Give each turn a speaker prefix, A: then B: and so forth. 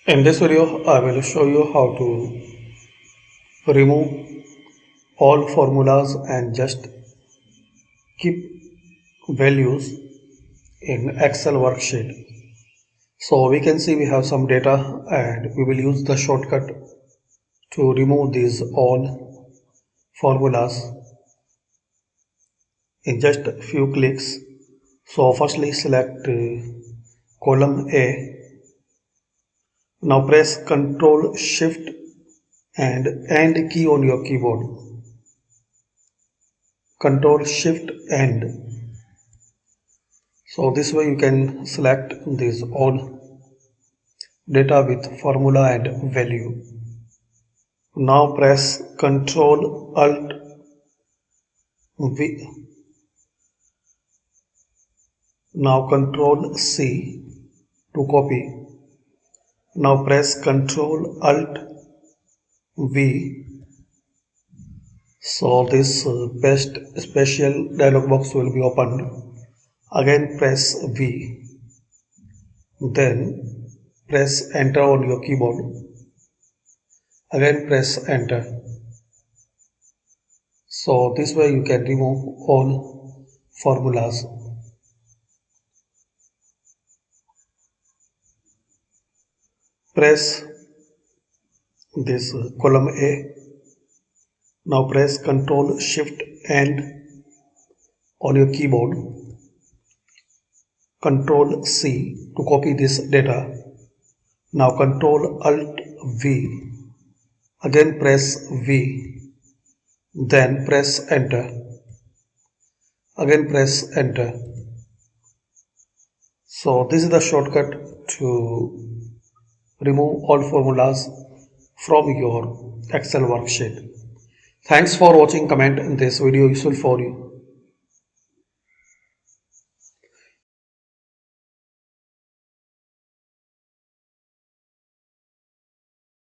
A: In this video, I will show you how to remove all formulas and just keep values in Excel worksheet. So we can see we have some data and we will use the shortcut to remove these all formulas in just a few clicks. So firstly select column A. Now press Ctrl Shift and End key on your keyboard. Ctrl Shift End. So this way you can select these all data with formula and value. Now press Ctrl Alt V. Now Ctrl C to copy. Now press Ctrl Alt V. So this paste special dialog box will be opened. Again press V. Then press enter on your keyboard. Again press enter. So this way you can remove all formulas. Press this column A. Now press Ctrl Shift and on your keyboard. Ctrl C to copy this data. Now Ctrl Alt V. Again press V. Then press enter. Again press enter. So this is the shortcut to remove all formulas from your Excel worksheet. Thanks for watching. Comment this video useful for you.